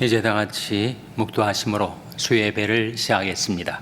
이제 다 같이 묵도하심으로 수예배를 시작하겠습니다.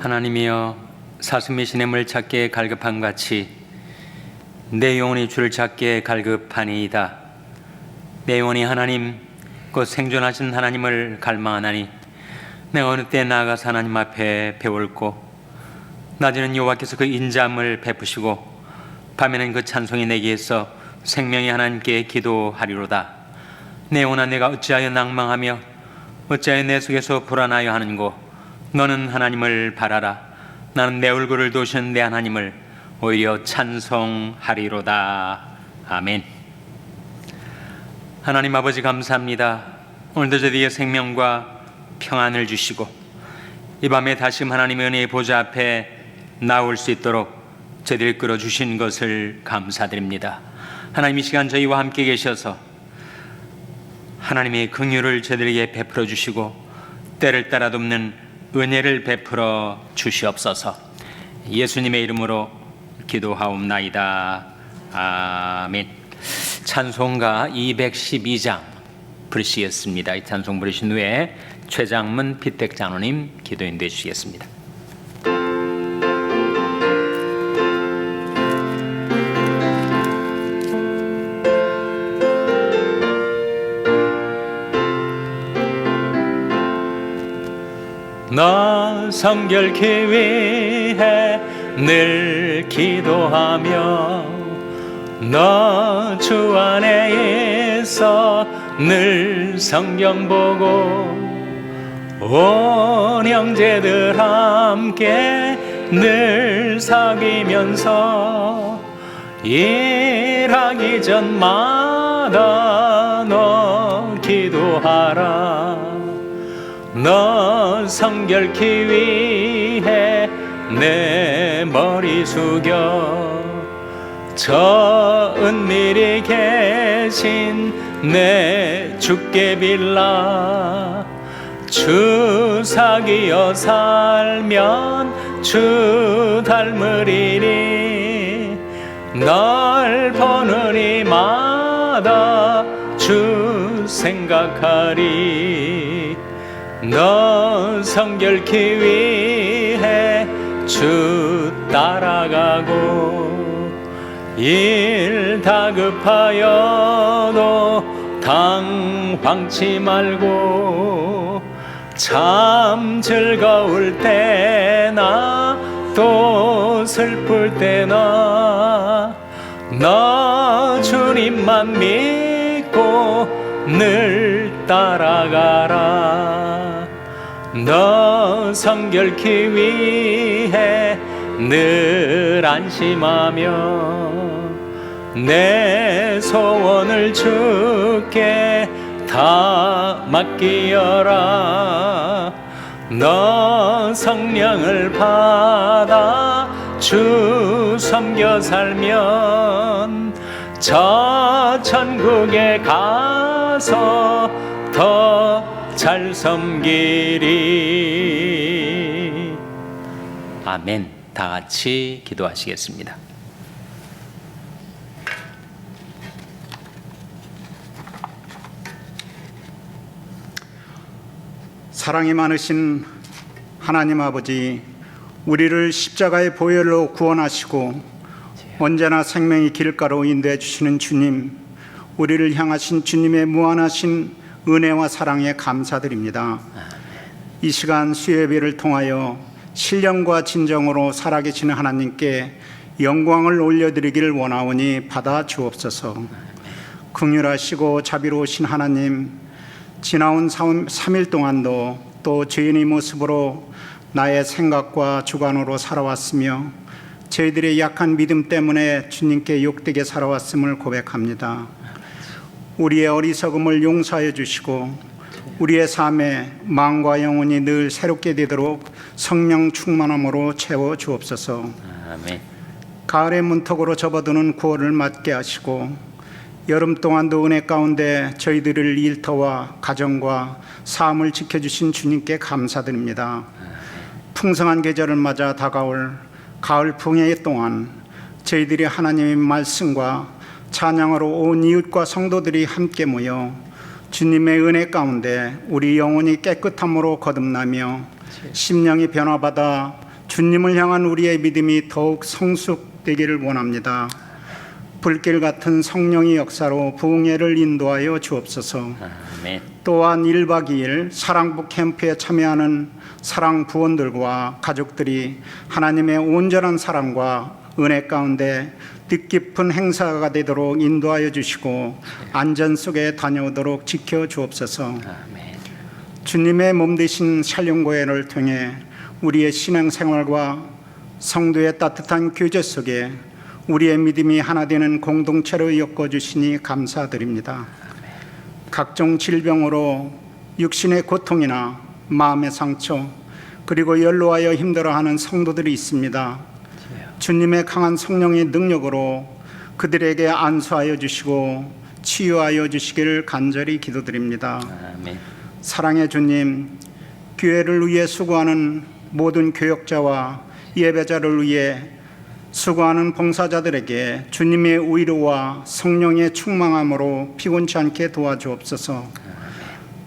하나님이여, 사슴이 시냇물 찾기에 갈급함 같이 내 영혼이 주를 찾기에 갈급하니이다. 내 영혼이 하나님 곧 생존하신 하나님을 갈망하나니 내가 어느 때 나아가서 하나님 앞에 배울고 낮에는 여호와께서 그 인자함을 베푸시고 밤에는 그 찬송이 내게에서 생명의 하나님께 기도하리로다. 내 영혼아, 내가 어찌하여 낭망하며 어찌하여 내 속에서 불안하여 하는고. 너는 하나님을 바라라. 나는 내 얼굴을 도신 내 하나님을 오히려 찬송하리로다. 아멘. 하나님 아버지, 감사합니다. 오늘도 저희에게 생명과 평안을 주시고 이 밤에 다시금 하나님의 은혜의 보좌 앞에 나올 수 있도록 저희를 끌어주신 것을 감사드립니다. 하나님, 이 시간 저희와 함께 계셔서 하나님의 긍휼을 저희들에게 베풀어 주시고 때를 따라 돕는 은혜를 베풀어 주시옵소서. 예수님의 이름으로 기도하옵나이다. 아멘. 찬송가 212장 부르시겠습니다. 이 찬송 부르신 후에 최장문 피택 장로님 기도 인도해 주시겠습니다. 나 성결케 위해 늘 기도하며 너 주 안에 있어 늘 성경 보고 온 형제들 함께 늘 사귀면서 일하기 전마다 너 기도하라. 너 성결케 위해 내 머리 숙여 저 은밀히 계신 내 주께 빌라. 주 사귀어 살면 주 닮으리니 널 보는 이마다 주 생각하리. 너 성결케 위해 주 따라가고 일 다급하여도 당황치 말고 참 즐거울 때나 또 슬플 때나 너 주님만 믿고 늘 따라가라. 너 성결케 위해 늘 안심하며 내 소원을 주께 다 맡기어라. 너 성령을 받아 주 섬겨 살면 저 천국에 가서 더 잘 섬기리. 아멘. 다 같이 기도하시겠습니다. 사랑이 많으신 하나님 아버지, 우리를 십자가의 보혈로 구원하시고 언제나 생명의 길가로 인도해 주시는 주님, 우리를 향하신 주님의 무한하신 은혜와 사랑에 감사드립니다. 이 시간 수요예배를 통하여 신령과 진정으로 살아계시는 하나님께 영광을 올려드리기를 원하오니 받아 주옵소서. 긍휼하시고 자비로우신 하나님, 지나온 3일 동안도 또 죄인의 모습으로 나의 생각과 주관으로 살아왔으며 저희들의 약한 믿음 때문에 주님께 욕되게 살아왔음을 고백합니다. 우리의 어리석음을 용서하여 주시고 우리의 삶에 마음과 영혼이 늘 새롭게 되도록 성령 충만함으로 채워 주옵소서. 아멘. 가을의 문턱으로 접어드는 9월을 맞게 하시고 여름 동안도 은혜 가운데 저희들을 일터와 가정과 삶을 지켜주신 주님께 감사드립니다. 풍성한 계절을 맞아 다가올 가을 풍요 동안 저희들이 하나님의 말씀과 찬양으로 온 이웃과 성도들이 함께 모여 주님의 은혜 가운데 우리 영혼이 깨끗함으로 거듭나며 심령이 변화받아 주님을 향한 우리의 믿음이 더욱 성숙되기를 원합니다. 불길 같은 성령의 역사로 부흥회를 인도하여 주옵소서. 아멘. 또한 1박 2일 사랑부 캠프에 참여하는 사랑 부원들과 가족들이 하나님의 온전한 사랑과 은혜 가운데 뜻깊은 행사가 되도록 인도하여 주시고 안전 속에 다녀오도록 지켜 주옵소서. 아멘. 주님의 몸 되신 살림고해를 통해 우리의 신앙생활과 성도의 따뜻한 교제 속에 우리의 믿음이 하나 되는 공동체로 엮어주시니 감사드립니다. 각종 질병으로 육신의 고통이나 마음의 상처 그리고 연로하여 힘들어하는 성도들이 있습니다. 주님의 강한 성령의 능력으로 그들에게 안수하여 주시고 치유하여 주시기를 간절히 기도드립니다. 아멘. 사랑의 주님, 교회를 위해 수고하는 모든 교역자와 예배자를 위해 수고하는 봉사자들에게 주님의 위로와 성령의 충만함으로 피곤치 않게 도와주옵소서.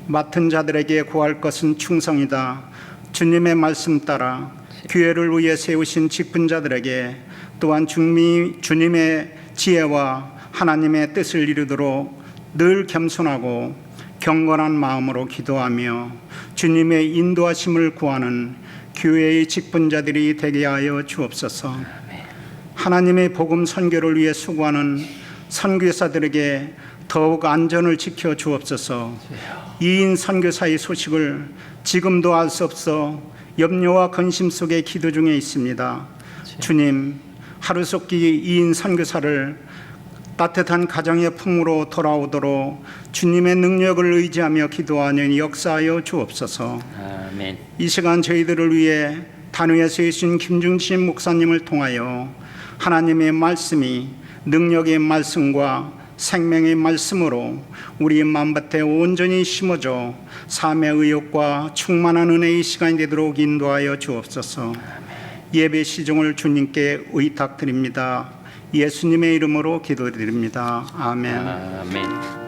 맡은 자들에게 구할 것은 충성이다. 주님의 말씀 따라 교회를 위해 세우신 직분자들에게 또한 주님의 지혜와 하나님의 뜻을 이루도록 늘 겸손하고 경건한 마음으로 기도하며 주님의 인도하심을 구하는 교회의 직분자들이 되게 하여 주옵소서. 하나님의 복음 선교를 위해 수고하는 선교사들에게 더욱 안전을 지켜 주옵소서. 이인 선교사의 소식을 지금도 알 수 없어 염려와 근심 속에 기도 중에 있습니다. 주님, 하루속히 이인 선교사를 따뜻한 가정의 품으로 돌아오도록 주님의 능력을 의지하며 기도하는 역사하여 주옵소서. 아멘. 이 시간 저희들을 위해 단위에 서신 김중신 목사님을 통하여 하나님의 말씀이 능력의 말씀과 생명의 말씀으로 우리 마음밭에 온전히 심어져 삶의 의욕과 충만한 은혜의 시간이 되도록 인도하여 주옵소서. 예배 시종을 주님께 의탁드립니다. 예수님의 이름으로 기도드립니다. 아멘. 아멘.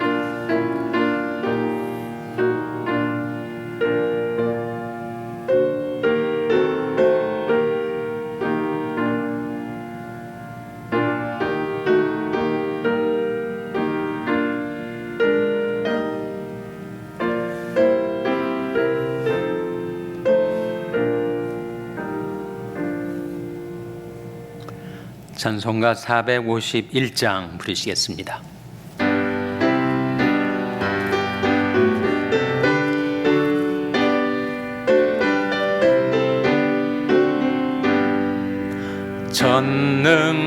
찬송가 451장 부르시겠습니다.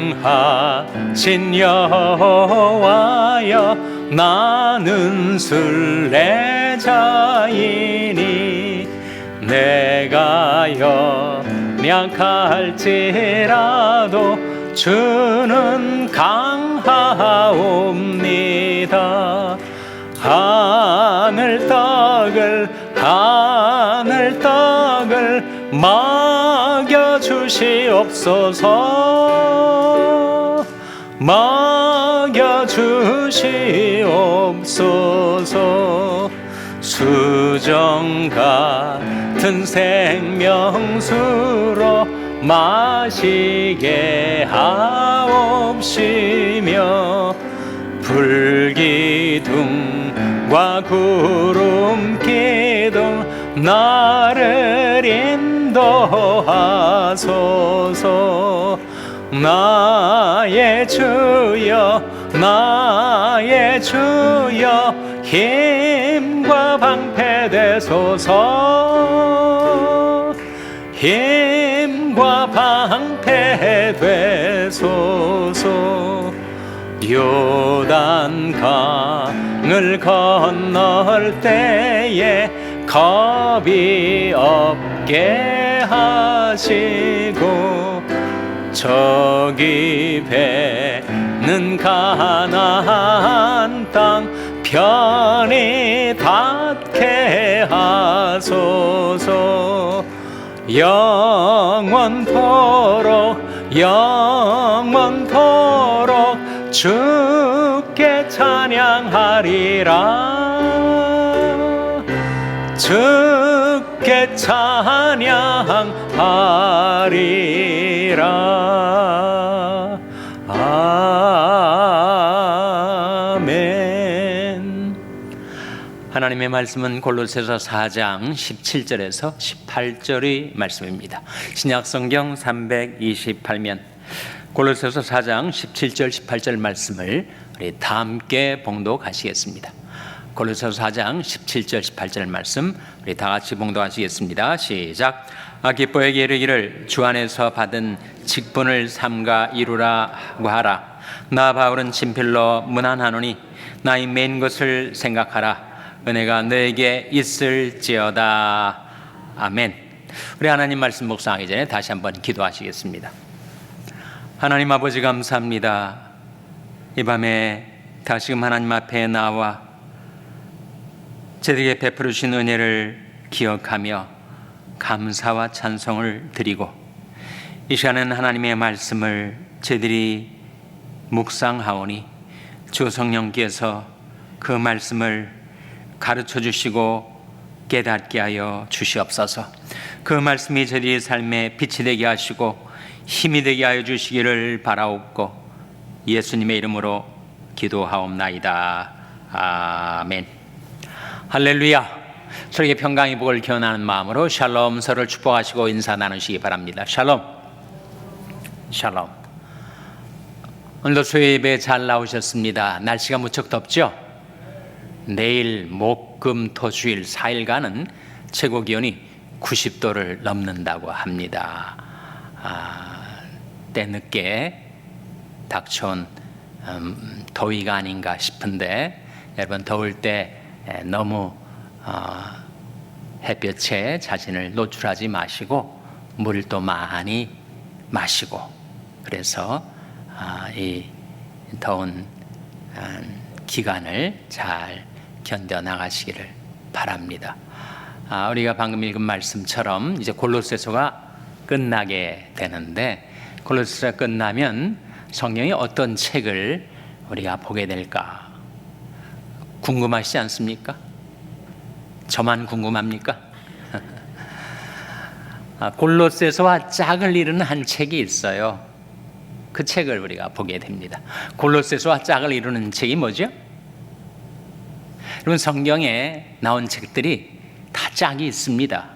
전능하신 여호와여, 나는 순례자이니 내가 연약할지라도 주는 강하옵니다. 하늘 떡을 먹여 주시옵소서. 먹여 주시옵소서. 수정 같은 생명수로 마시게 하옵시며, 불기둥과 구름기둥 나를 인도하소서. 나의 주여, 나의 주여, 힘과 방패 되소서. 힘과 방패 되소서. 요단 강을 강을 건널 때에 겁이 없게 하시고 저기 배는 가나안 땅 편히 닿게 하소서. 영원토록 주께 찬양하리라. 주께 찬양하리라. 아멘. 하나님의 말씀은 골로새서 4장 17절에서 18절의 말씀입니다. 신약성경 328면 골로새서 4장 17절 18절 말씀을 우리 다 함께 봉독하시겠습니다. 골로새서 4장 17절 18절 말씀 우리 다 같이 봉독하시겠습니다. 시작. 아기뽀에게 이르기를 주 안에서 받은 직분을 삼가 이루라고 하라. 나 바울은 친필로 문안하노니 나의 맨 것을 생각하라. 은혜가 너에게 있을지어다. 아멘. 우리 하나님 말씀 묵상하기 전에 다시 한번 기도하시겠습니다. 하나님 아버지 감사합니다. 이 밤에 다시금 하나님 앞에 나와 저에게 베풀어 주신 은혜를 기억하며 감사와 찬송을 드리고 이 시간에는 하나님의 말씀을 저희들이 묵상하오니 주 성령께서 그 말씀을 가르쳐 주시고 깨닫게 하여 주시옵소서. 그 말씀이 저희의 삶에 빛이 되게 하시고 힘이 되게 하여 주시기를 바라옵고 예수님의 이름으로 기도하옵나이다. 아멘. 할렐루야. 서로에게 평강의 복을 기원하는 마음으로 샬롬 서로를 축복하시고 인사 나누시기 바랍니다. 샬롬. 샬롬. 오늘도 수요 예배 잘 나오셨습니다. 날씨가 무척 덥죠? 내일 목금토 주일 4일간은 최고 기온이 90도를 넘는다고 합니다. 때늦게 닥쳐온 더위가 아닌가 싶은데 여러분 더울 때 너무 햇볕에 자신을 노출하지 마시고 물도 많이 마시고 그래서 이 더운 기간을 잘 견뎌나가시기를 바랍니다. 우리가 방금 읽은 말씀처럼 이제 골로새서가 끝나게 되는데 골로새서가 끝나면 성경이 어떤 책을 우리가 보게 될까 궁금하시지 않습니까? 저만 궁금합니까? 골로새서와 짝을 이루는 한 책이 있어요. 그 책을 우리가 보게 됩니다. 골로새서와 짝을 이루는 책이 뭐죠? 여러분 성경에 나온 책들이 다 짝이 있습니다.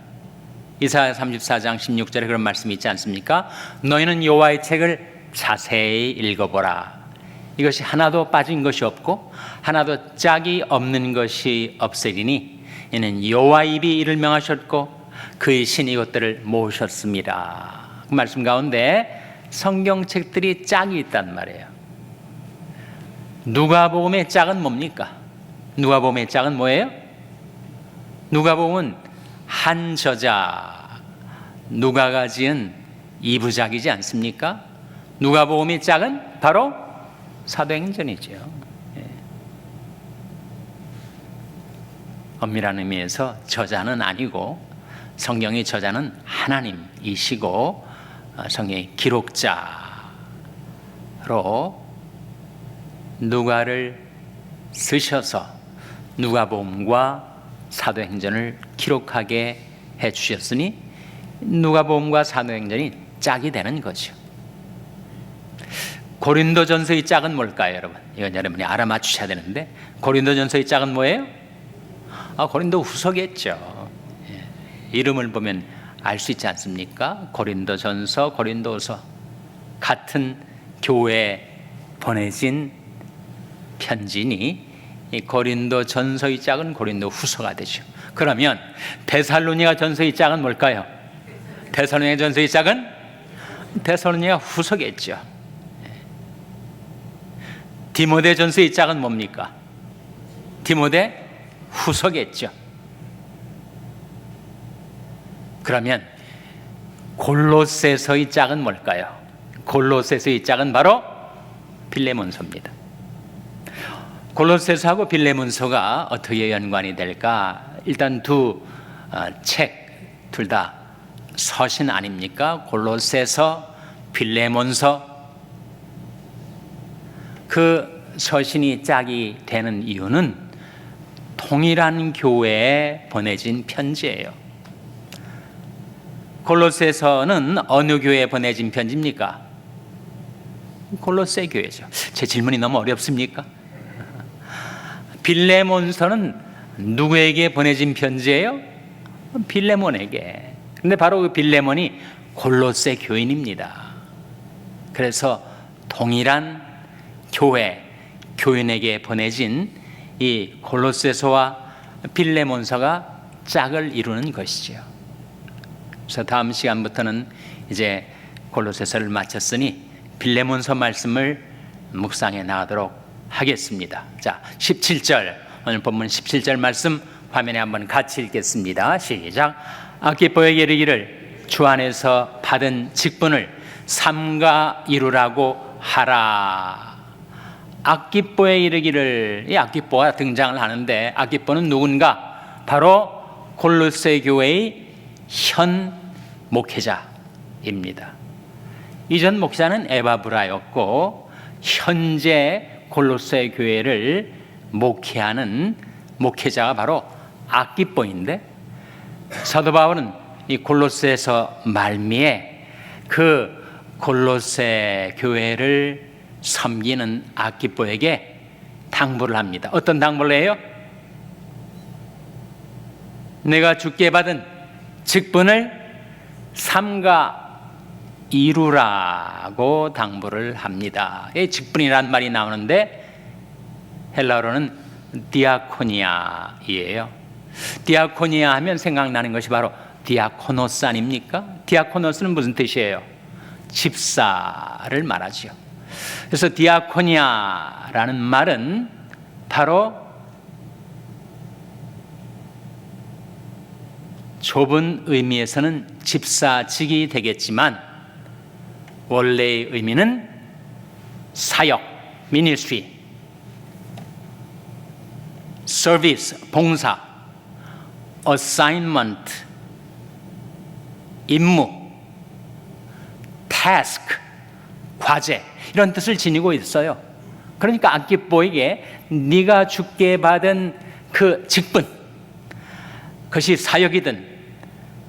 이사야 34장 16절에 그런 말씀이 있지 않습니까? 너희는 여호와의 책을 자세히 읽어보라. 이것이 하나도 빠진 것이 없고 하나도 짝이 없는 것이 없으리니 이는 여호와의 입이 이를 명하셨고 그의 신이 이것들을 모으셨습니다. 그 말씀 가운데 성경책들이 짝이 있단 말이에요. 누가복음의 짝은 뭡니까? 누가복음의 짝은 뭐예요? 누가복음은 한 저자 누가가 지은 2부작이지 않습니까? 누가복음의 짝은 바로 사도행전이죠. 엄밀한 의미에서 저자는 아니고 성경의 저자는 하나님이시고 성경의 기록자로 누가를 쓰셔서 누가복음과 사도행전을 기록하게 해주셨으니 누가복음과 사도행전이 짝이 되는 거죠. 고린도전서의 짝은 뭘까요, 여러분? 이건 여러분이 알아맞히셔야 되는데 고린도전서의 짝은 뭐예요? 고린도 후서겠죠. 이름을 보면 알 수 있지 않습니까? 고린도전서, 고린도후서 같은 교회에 보내진 편지니 이 고린도전서의 짝은 고린도후서가 되죠. 그러면 데살로니가 전서의 짝은 뭘까요? 데살로니가 전서의 짝은 데살로니가 후서겠죠. 디모데 전서의 짝은 뭡니까? 디모데 후서겠죠. 그러면 골로새서의 짝은 뭘까요? 골로새서의 짝은 바로 빌레몬서입니다. 골로새서하고 빌레몬서가 어떻게 연관이 될까? 일단 두 책 둘 다 서신 아닙니까? 골로새서, 빌레몬서. 그 서신이 짝이 되는 이유는 동일한 교회에 보내진 편지예요. 골로새서는 어느 교회에 보내진 편지입니까? 골로새 교회죠. 제 질문이 너무 어렵습니까? 빌레몬서는 누구에게 보내진 편지예요? 빌레몬에게. 근데 바로 그 빌레몬이 골로새 교인입니다. 그래서 동일한 교인에게 보내진 이 골로새서와 빌레몬서가 짝을 이루는 것이죠. 그래서 다음 시간부터는 이제 골로새서를 마쳤으니 빌레몬서 말씀을 묵상해 나가도록 하겠습니다. 자, 17절, 오늘 본문 17절 말씀 화면에 한번 같이 읽겠습니다. 시작. 아키포에게 이르기를 주 안에서 받은 직분을 삼가 이루라고 하라. 아키포에 이르기를, 이 아키포가 등장을 하는데 아키포는 누군가? 바로 골로새 교회의 현 목회자입니다. 이전 목회자는 에바브라였고 현재 골로새 교회를 목회하는 목회자가 바로 아키포인데, 사도 바울은 이 골로새에서 말미에 그 골로새 교회를 섬기는 아키포에게 당부를 합니다. 어떤 당부를 해요? 내가 주께 받은 직분을 삼가 이루라고 당부를 합니다. 이 직분이란 말이 나오는데 헬라어로는 디아코니아이에요. 디아코니아 하면 생각나는 것이 바로 디아코노스 아닙니까? 디아코노스는 무슨 뜻이에요? 집사를 말하죠. 그래서 디아코니아라는 말은 바로 좁은 의미에서는 집사직이 되겠지만 원래의 의미는 사역, 미니스트리, 서비스, 봉사, 어사인먼트, 임무, 태스크, 과제, 이런 뜻을 지니고 있어요. 그러니까 아키포에게 네가 주께 받은 그 직분, 그것이 사역이든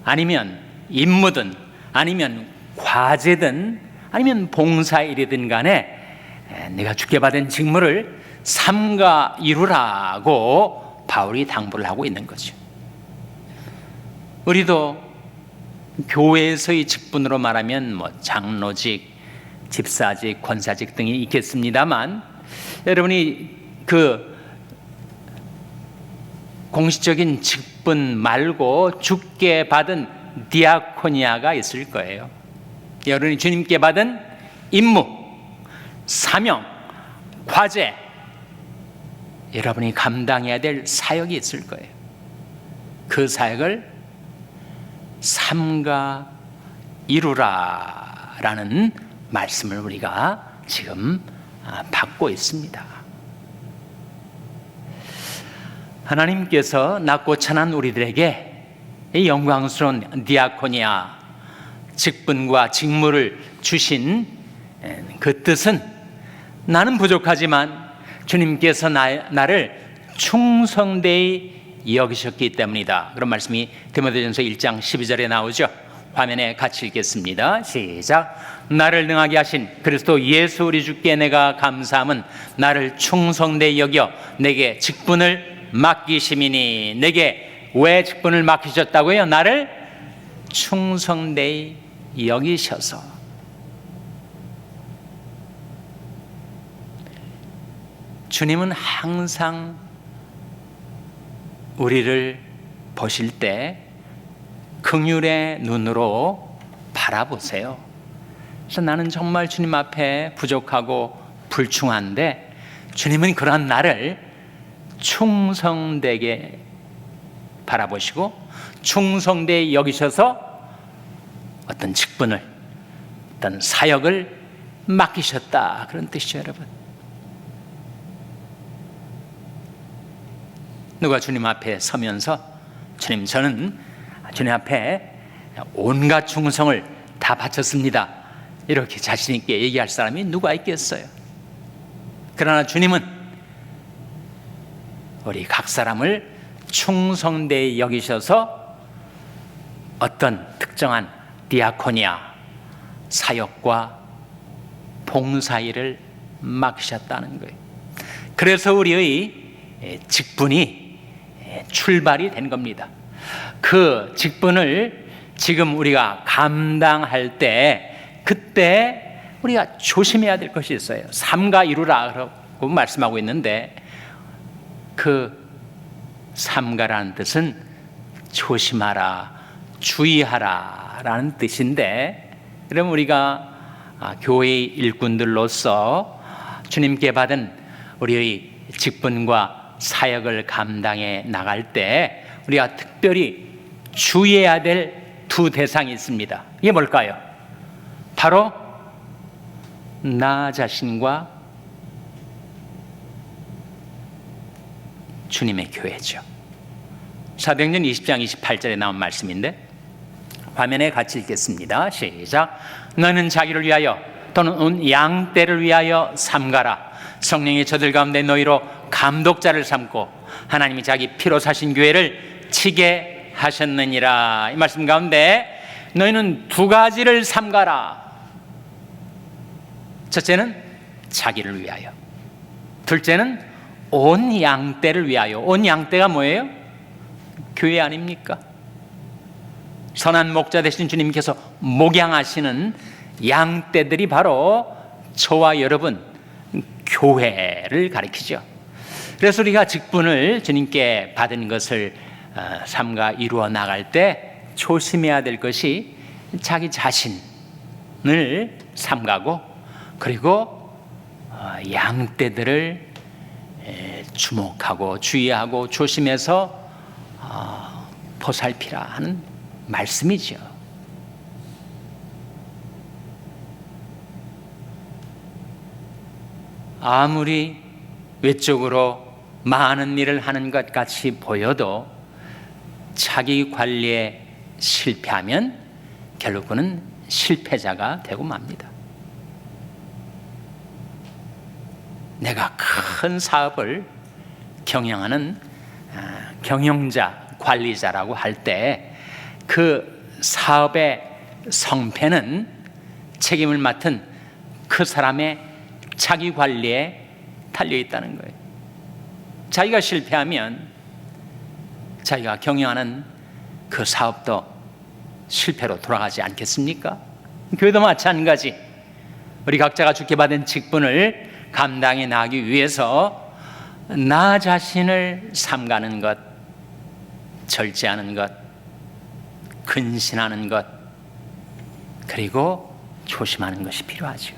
아니면 임무든 아니면 과제든 아니면 봉사일이든 간에 네가 주께 받은 직무를 삼가 이루라고 바울이 당부를 하고 있는 거죠. 우리도 교회에서의 직분으로 말하면 뭐 장로직, 집사직, 권사직 등이 있겠습니다만, 여러분이 그 공식적인 직분 말고 주께 받은 디아코니아가 있을 거예요. 여러분이 주님께 받은 임무, 사명, 과제, 여러분이 감당해야 될 사역이 있을 거예요. 그 사역을 삼가 이루라라는 말씀을 우리가 지금 받고 있습니다. 하나님께서 낮고 천한 우리들에게 이 영광스러운 디아코니아 직분과 직무를 주신 그 뜻은 나는 부족하지만 주님께서 나를 충성되이 여기셨기 때문이다. 그런 말씀이 디모데전서 1장 12절에 나오죠. 화면에 같이 읽겠습니다. 시작. 나를 능하게 하신 그리스도 예수 우리 주께 내가 감사함은 나를 충성되이 여겨 내게 직분을 맡기심이니. 내게 왜 직분을 맡기셨다고요? 나를 충성되이 여기셔서. 주님은 항상 우리를 보실 때 긍휼의 눈으로 바라보세요. 그래서 나는 정말 주님 앞에 부족하고 불충한데 주님은 그러한 나를 충성되게 바라보시고 충성되게 여기셔서 어떤 직분을, 어떤 사역을 맡기셨다, 그런 뜻이죠, 여러분. 누가 주님 앞에 서면서 주님, 저는 주님 앞에 온갖 충성을 다 바쳤습니다, 이렇게 자신 있게 얘기할 사람이 누가 있겠어요? 그러나 주님은 우리 각 사람을 충성되게 여기셔서 어떤 특정한 디아코니아, 사역과 봉사일을 맡기셨다는 거예요. 그래서 우리의 직분이 출발이 된 겁니다. 그 직분을 지금 우리가 감당할 때, 그때 우리가 조심해야 될 것이 있어요. 삼가 이루라고 말씀하고 있는데, 그 삼가라는 뜻은 조심하라, 주의하라 라는 뜻인데, 그럼 우리가 교회의 일꾼들로서 주님께 받은 우리의 직분과 사역을 감당해 나갈 때 우리가 특별히 주의해야 될 두 대상이 있습니다. 이게 뭘까요? 바로 나 자신과 주님의 교회죠. 사도행전 20장 28절에 나온 말씀인데, 화면에 같이 읽겠습니다. 시작. 너는 자기를 위하여 또는 온 양떼를 위하여 삼가라. 성령이 저들 가운데 너희로 감독자를 삼고 하나님이 자기 피로 사신 교회를 치게 하셨느니라. 이 말씀 가운데 너희는 두 가지를 삼가라. 첫째는 자기를 위하여, 둘째는 온 양떼를 위하여. 온 양떼가 뭐예요? 교회 아닙니까? 선한 목자 되신 주님께서 목양하시는 양떼들이 바로 저와 여러분 교회를 가리키죠. 그래서 우리가 직분을 주님께 받은 것을 삼가 이루어 나갈 때 조심해야 될 것이 자기 자신을 삼가고, 그리고 양떼들을 주목하고 주의하고 조심해서 보살피라 하는 말씀이죠. 아무리 외적으로 많은 일을 하는 것 같이 보여도 자기 관리에 실패하면 결국 그는 실패자가 되고 맙니다. 내가 큰 사업을 경영하는 경영자, 관리자라고 할 때 그 사업의 성패는 책임을 맡은 그 사람의 자기 관리에 달려 있다는 거예요. 자기가 실패하면 자기가 경영하는 그 사업도 실패로 돌아가지 않겠습니까? 교회도 마찬가지. 우리 각자가 주께 받은 직분을 감당해 나가기 위해서 나 자신을 삼가는 것, 절제하는 것, 근신하는 것, 그리고 조심하는 것이 필요하죠.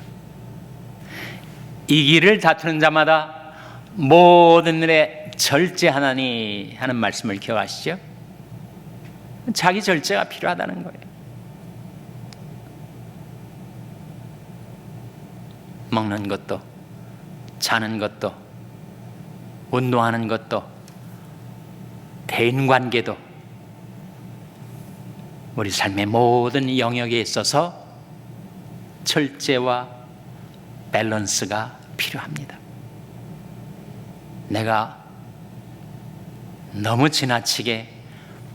이 길을 다투는 자마다 모든 일에 절제하나니 하는 말씀을 기억하시죠? 자기 절제가 필요하다는 거예요. 먹는 것도, 자는 것도, 운동하는 것도, 대인관계도, 우리 삶의 모든 영역에 있어서 절제와 밸런스가 필요합니다. 내가 너무 지나치게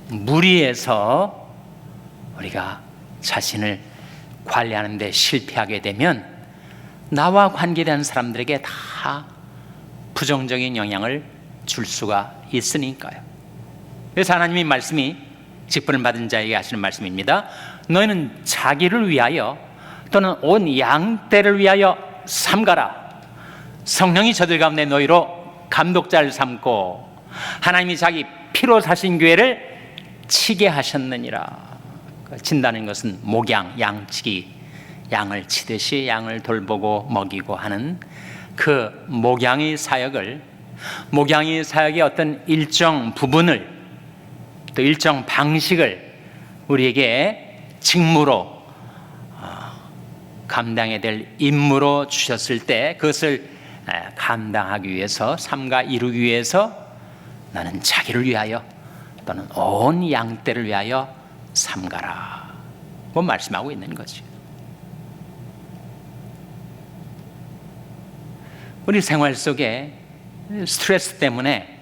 무리해서 우리가 자신을 관리하는 데 실패하게 되면 나와 관계된 사람들에게 다 부정적인 영향을 줄 수가 있으니까요. 그래서 하나님의 말씀이 직분을 받은 자에게 하시는 말씀입니다. 너희는 자기를 위하여 또는 온 양떼를 위하여 삼가라. 성령이 저들 가운데 너희로 감독자를 삼고 하나님이 자기 피로 사신 교회를 치게 하셨느니라. 친다는 것은 목양, 양치기, 양을 치듯이 양을 돌보고 먹이고 하는 그 목양의 사역을 목양이 사역의 어떤 일정 부분을, 또 일정 방식을 우리에게 직무로 감당해야 될 임무로 주셨을 때 그것을 감당하기 위해서, 삼가 이루기 위해서 나는 자기를 위하여 또는 온 양떼를 위하여 삼가라 고 말씀하고 있는 거죠. 우리 생활 속에 스트레스 때문에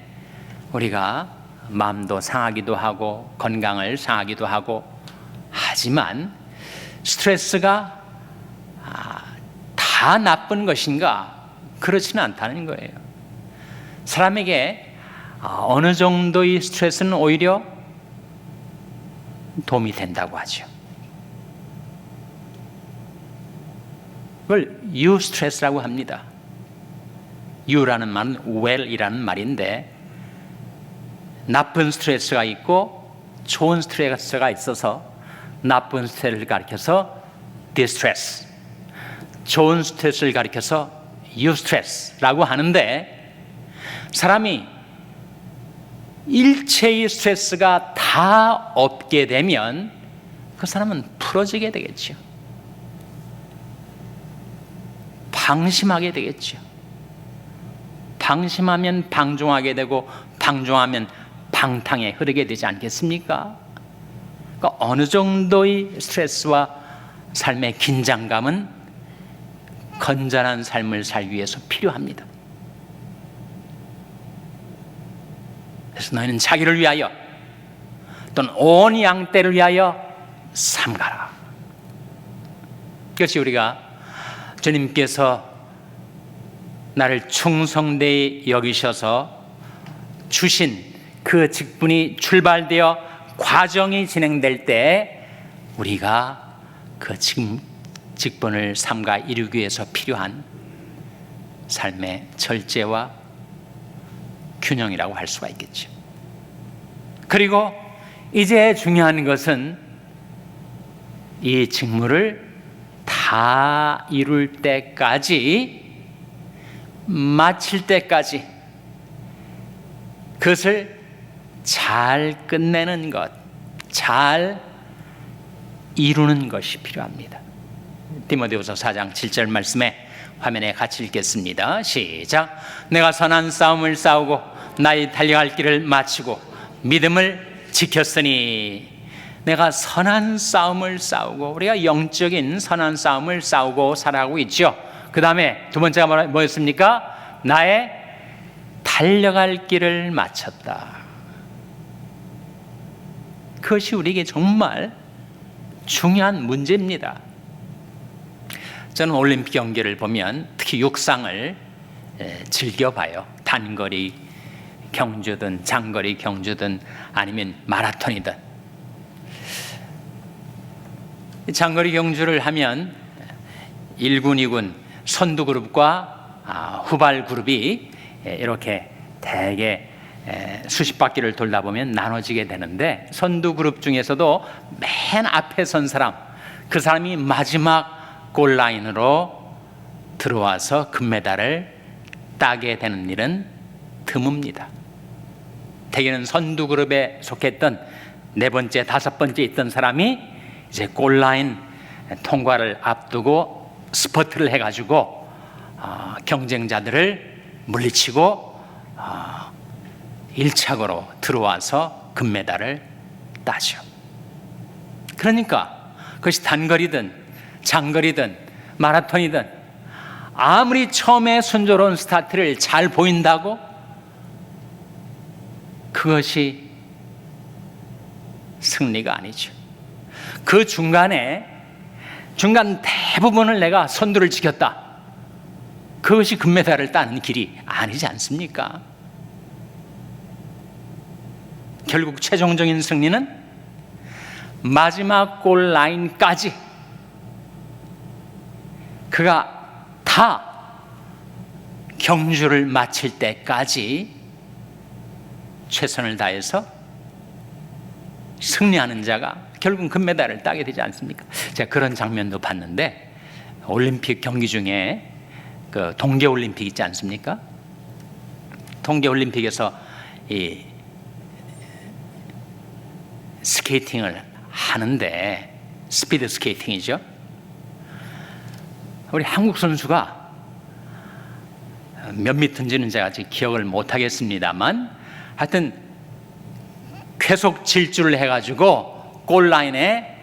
우리가 마음도 상하기도 하고 건강을 상하기도 하고 하지만 스트레스가 다 나쁜 것인가? 그렇지는 않다는 거예요. 사람에게 어느 정도의 스트레스는 오히려 도움이 된다고 하죠. 그걸 유스트레스라고 합니다. 유라는 말은 well이라는 말인데 나쁜 스트레스가 있고 좋은 스트레스가 있어서 나쁜 스트레스를 가리켜서 distress, 좋은 스트레스를 가리켜서 eustress라고 하는데 사람이 일체의 스트레스가 다 없게 되면 그 사람은 풀어지게 되겠죠. 방심하게 되겠죠. 방심하면 방종하게 되고 방종하면 방탕에 흐르게 되지 않겠습니까? 그러니까 어느 정도의 스트레스와 삶의 긴장감은 건전한 삶을 살기 위해서 필요합니다. 그래서 너희는 자기를 위하여 또는 온 양떼를 위하여 삼가라. 그것이 우리가 주님께서 나를 충성되이 여기셔서 주신 그 직분이 출발되어 과정이 진행될 때 우리가 그 직분을 삼가 이루기 위해서 필요한 삶의 절제와 균형이라고 할 수가 있겠죠. 그리고 이제 중요한 것은 이 직무를 다 이룰 때까지, 마칠 때까지 그것을 잘 끝내는 것, 잘 이루는 것이 필요합니다. 디모데후서 4장 7절 말씀에 화면에 같이 읽겠습니다. 시작. 내가 선한 싸움을 싸우고 나의 달려갈 길을 마치고 믿음을 지켰으니. 내가 선한 싸움을 싸우고, 우리가 영적인 선한 싸움을 싸우고 살아가고 있죠. 그 다음에 두 번째가 뭐였습니까? 나의 달려갈 길을 마쳤다. 그것이 우리에게 정말 중요한 문제입니다. 저는 올림픽 경기를 보면 특히 육상을 즐겨봐요. 단거리 경주든 장거리 경주든 아니면 마라톤이든. 장거리 경주를 하면 1군, 2군 선두 그룹과 후발 그룹이 이렇게 대개 수십 바퀴를 돌다 보면 나눠지게 되는데, 선두 그룹 중에서도 맨 앞에 선 사람, 그 사람이 마지막 골라인으로 들어와서 금메달을 따게 되는 일은 드뭅니다. 대개는 선두 그룹에 속했던 네 번째, 다섯 번째 있던 사람이 이제 골라인 통과를 앞두고 스퍼트를 해가지고 경쟁자들을 물리치고 1착으로 들어와서 금메달을 따죠. 그러니까 그것이 단거리든 장거리든 마라톤이든 아무리 처음에 순조로운 스타트를 잘 보인다고 그것이 승리가 아니죠. 그 중간 대부분을 내가 선두를 지켰다, 그것이 금메달을 따는 길이 아니지 않습니까? 결국 최종적인 승리는 마지막 골 라인까지 그가 다 경주를 마칠 때까지 최선을 다해서 승리하는 자가 결국은 금메달을 따게 되지 않습니까? 제가 그런 장면도 봤는데, 올림픽 경기 중에 그 동계올림픽 있지 않습니까? 동계올림픽에서 이 스케이팅을 하는데, 스피드 스케이팅이죠. 우리 한국 선수가 몇 미터인지는 제가 아직 기억을 못 하겠습니다만, 하여튼 계속 질주를 해가지고 골라인에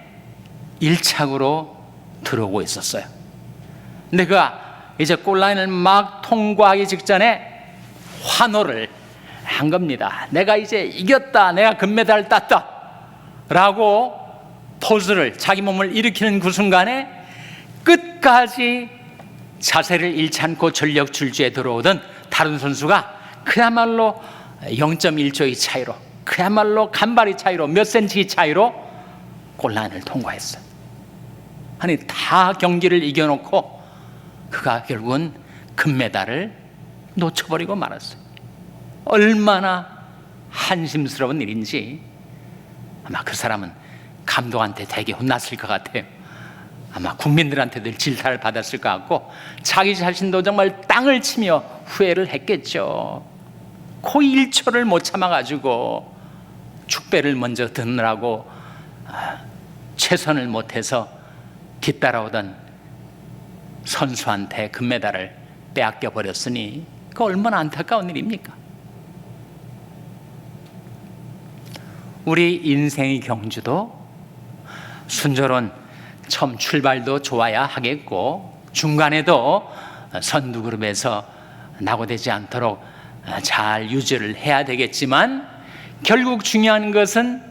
1착으로 들어오고 있었어요. 근데 그가 이제 골라인을 막 통과하기 직전에 환호를 한 겁니다. 내가 이제 이겼다, 내가 금메달을 땄다 라고 포즈를, 자기 몸을 일으키는 그 순간에 끝까지 자세를 잃지 않고 전력 질주에 들어오던 다른 선수가 그야말로 0.1초의 차이로, 그야말로 간발의 차이로, 몇 센치 차이로 골라인을 통과했어요. 아니, 다 경기를 이겨놓고 그가 결국은 금메달을 놓쳐버리고 말았어요. 얼마나 한심스러운 일인지 아마 그 사람은 감독한테 되게 혼났을 것 같아요. 아마 국민들한테도 질타를 받았을 것 같고, 자기 자신도 정말 땅을 치며 후회를 했겠죠. 그 1초를 못 참아가지고 축배를 먼저 듣느라고 최선을 못해서 뒤따라오던 선수한테 금메달을 빼앗겨 버렸으니 그 얼마나 안타까운 일입니까? 우리 인생의 경주도 순조로운 처음 출발도 좋아야 하겠고, 중간에도 선두그룹에서 낙오되지 않도록 잘 유지를 해야 되겠지만, 결국 중요한 것은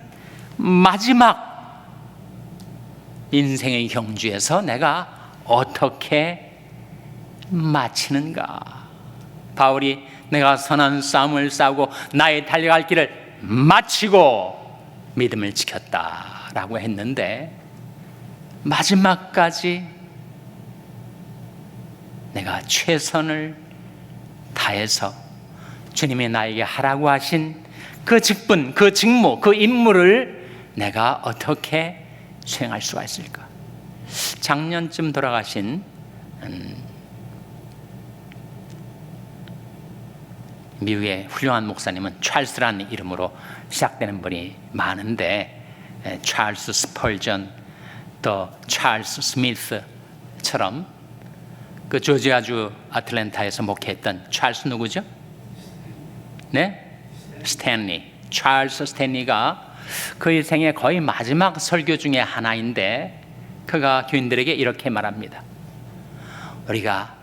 마지막 인생의 경주에서 내가 어떻게 마치는가. 바울이 내가 선한 싸움을 싸우고 나의 달려갈 길을 마치고 믿음을 지켰다라고 했는데, 마지막까지 내가 최선을 다해서 주님이 나에게 하라고 하신 그 직분, 그 직무, 그 임무를 내가 어떻게 수행할 수가 있을까? 작년쯤 돌아가신 미국의 훌륭한 목사님은 찰스라는 이름으로 시작되는 분이 많은데, 찰스 스펄전, 또 찰스 스미스처럼 그 조지아주 아틀랜타에서 목회했던 찰스 누구죠? 네? 스탠리. 찰스 스탠리가 그의 생애 거의 마지막 설교 중에 하나인데, 그가 교인들에게 이렇게 말합니다. 우리가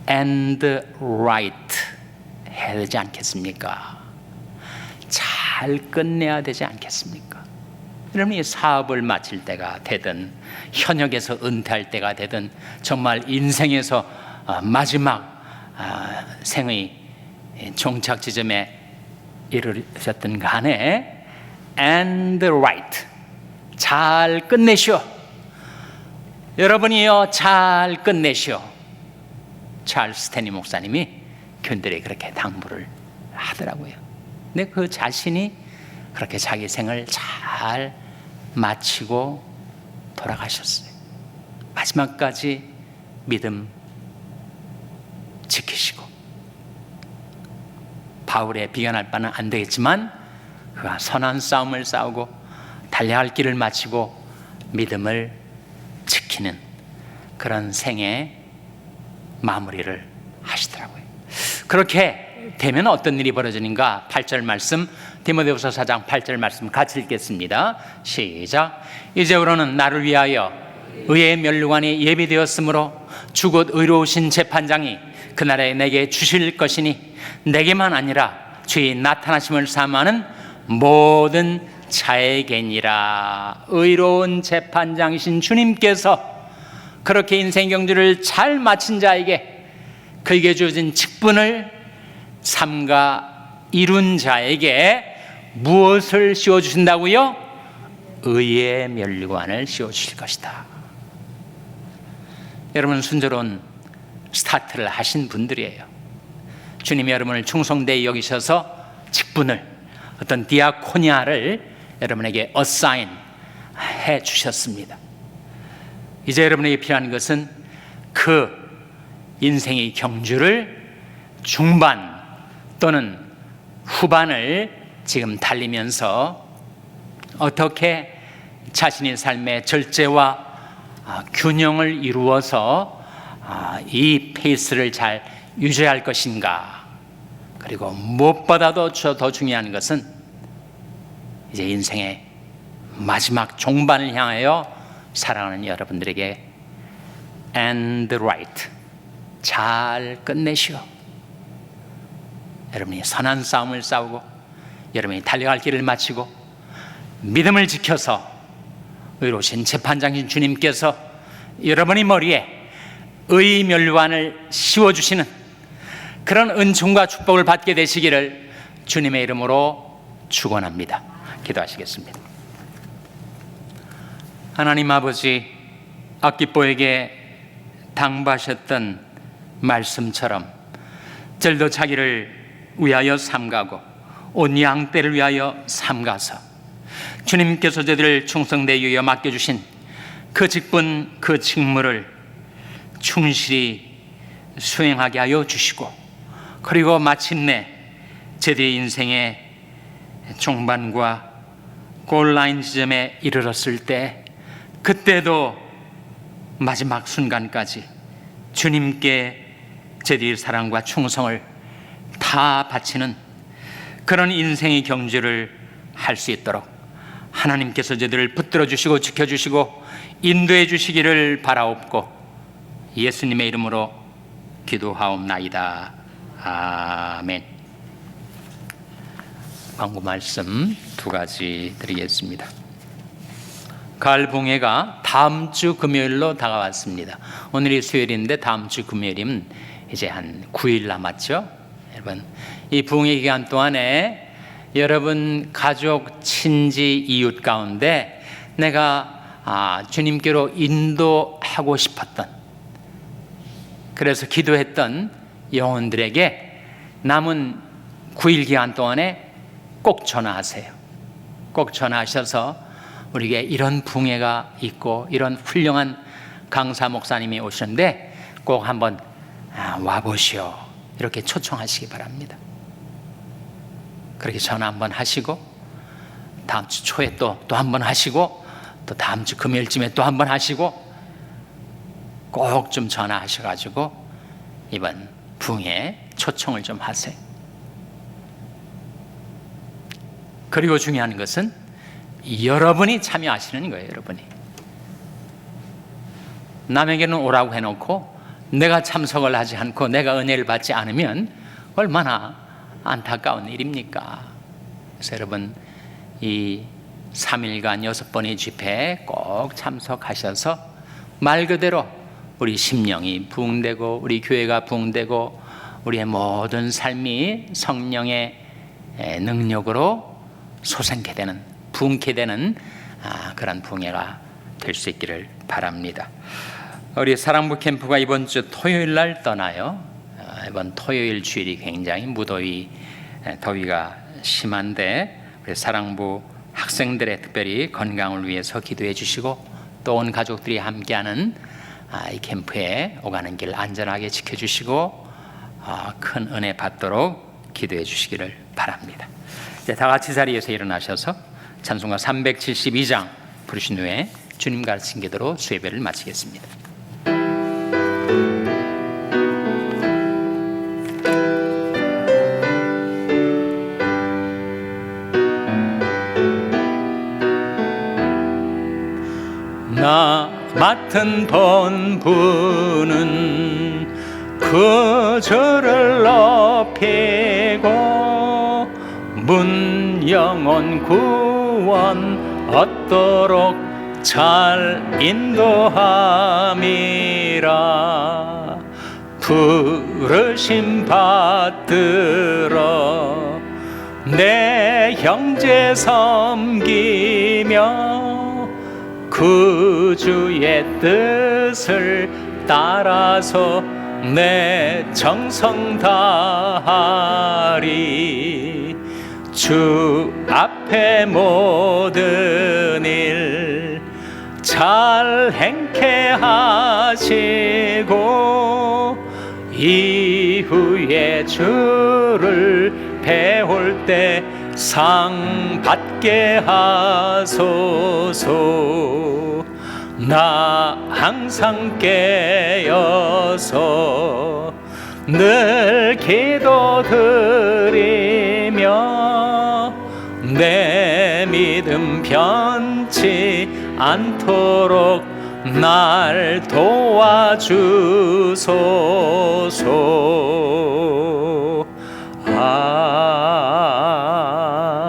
end right 해야 되지 않겠습니까? 잘 끝내야 되지 않겠습니까? 여러분이 사업을 마칠 때가 되든, 현역에서 은퇴할 때가 되든, 정말 인생에서 마지막 생의 종착 지점에 이르셨든 간에 and right, 잘 끝내시오. 여러분이요, 잘 끝내시오. 찰스 스탠리 목사님이 교인들에게 그렇게 당부를 하더라고요. 근데 그 자신이 그렇게 자기 생을 잘 마치고 돌아가셨어요. 마지막까지 믿음 지키시고, 바울의 비견할 바는 안 되겠지만 그가 선한 싸움을 싸우고 달려갈 길을 마치고 믿음을 지키는 그런 생의 마무리를 하시더라고요. 그렇게 되면 어떤 일이 벌어지는가? 8절 말씀, 디모데후서 4장 8절 말씀 같이 읽겠습니다. 시작. 이제부로는 나를 위하여 의의 면류관이 예비되었으므로 주곧 의로우신 재판장이 그날에 내게 주실 것이니, 내게만 아니라 주의 나타나심을 사모하는 모든 자에게니라. 의로운 재판장이신 주님께서 그렇게 인생 경주를 잘 마친 자에게, 그에게 주어진 직분을 삼가 이룬 자에게 무엇을 씌워주신다고요? 의의 면류관을 씌워주실 것이다. 여러분, 순조로운 스타트를 하신 분들이에요. 주님이 여러분을 충성되이 여기셔서 직분을, 어떤 디아코니아를 여러분에게 어사인 해 주셨습니다. 이제 여러분에게 필요한 것은 그 인생의 경주를 중반 또는 후반을 지금 달리면서 어떻게 자신의 삶의 절제와 균형을 이루어서 이 페이스를 잘 유지할 것인가. 그리고 무엇보다도 더 중요한 것은 이제 인생의 마지막 종반을 향하여 살아가는 여러분들에게 end right, 잘 끝내시오. 여러분이 선한 싸움을 싸우고 여러분이 달려갈 길을 마치고 믿음을 지켜서 의로우신 재판장이신 주님께서 여러분의 머리에 의의 멸관을 씌워주시는 그런 은총과 축복을 받게 되시기를 주님의 이름으로 축원합니다. 기도하시겠습니다. 하나님 아버지, 아깃보에게 당부하셨던 말씀처럼 저들도 자기를 위하여 삼가고 온 양떼를 위하여 삼가서 주님께서 저들을 충성되게 위하여 맡겨주신 그 직분, 그 직무를 충실히 수행하게 하여 주시고, 그리고 마침내 저들의 인생의 종반과 골라인 지점에 이르렀을 때, 그때도 마지막 순간까지 주님께 저들의 사랑과 충성을 다 바치는 그런 인생의 경주를 할 수 있도록 하나님께서 저들을 붙들어 주시고 지켜주시고 인도해 주시기를 바라옵고 예수님의 이름으로 기도하옵나이다. 아멘. 광고 말씀 두 가지 드리겠습니다. 가을 봉해가 다음 주 금요일로 다가왔습니다. 오늘이 수요일인데 다음 주 금요일이면 이제 한 9일 남았죠. 여러분, 이 봉해 기간 동안에 여러분 가족, 친지, 이웃 가운데 내가 주님께로 인도하고 싶었던, 그래서 기도했던 영혼들에게 남은 9일 기간 동안에 꼭 전화하세요. 꼭 전화하셔서 우리에게 이런 붕해가 있고 이런 훌륭한 강사 목사님이 오셨는데 꼭 한번 와보시오, 이렇게 초청하시기 바랍니다. 그렇게 전화 한번 하시고 다음 주 초에 또 한 번 하시고 또 다음 주 금요일쯤에 또 한 번 하시고 꼭 좀 전화하셔가지고 이번 붕해 초청을 좀 하세요. 그리고 중요한 것은 여러분이 참여하시는 거예요. 여러분이 남에게는 오라고 해놓고 내가 참석을 하지 않고 내가 은혜를 받지 않으면 얼마나 안타까운 일입니까? 그래서 여러분 이 3일간 6번의 집회에 꼭 참석하셔서 말 그대로 우리 심령이 부흥되고 우리 교회가 부흥되고 우리의 모든 삶이 성령의 능력으로 솟게 되는, 부흥케 되는 그런 부흥회가 될 수 있기를 바랍니다. 우리 사랑부 캠프가 이번 주 토요일 날 떠나요. 이번 토요일 주일이 굉장히 무더위, 더위가 심한데 우리 사랑부 학생들의 특별히 건강을 위해서 기도해 주시고 또 온 가족들이 함께하는 이 캠프에 오가는 길 안전하게 지켜주시고 큰 은혜 받도록 기도해 주시기를 바랍니다. 이제 다 같이 자리에서 일어나셔서 찬송가 372장 부르신 후에 주님 가르친 기도로 수예배를 마치겠습니다. 나 맡은 본분은 그 주를 높이고 문 영혼 구원 얻도록 잘 인도함이라. 부르심 받들어 내 형제 섬기며 그 주의 뜻을 따라서 내 정성 다하리. 주 앞에 모든 일 잘 행케 하시고 이후에 주의 주를 배울 때 상 받게 하소서. 나 항상 깨어서 늘 기도드리며 내 믿음 변치 않도록 날 도와주소서.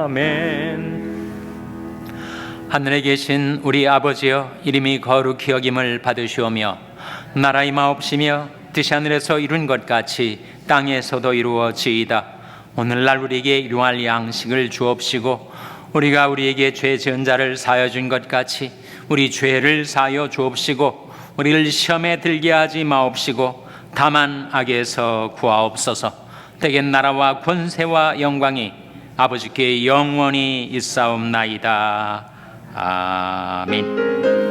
아멘. 하늘에 계신 우리 아버지여, 이름이 거룩히 여김을 받으시오며 나라의 마옵시며 뜻이 하늘에서 이룬 것 같이 땅에서도 이루어지이다. 오늘날 우리에게 일용할 양식을 주옵시고 우리가 우리에게 죄 지은 자를 사하여 준 것 같이 우리 죄를 사하여 주옵시고 우리를 시험에 들게 하지 마옵시고 다만 악에서 구하옵소서. 대개 나라와 권세와 영광이 아버지께 영원히 있사옵나이다. 아멘.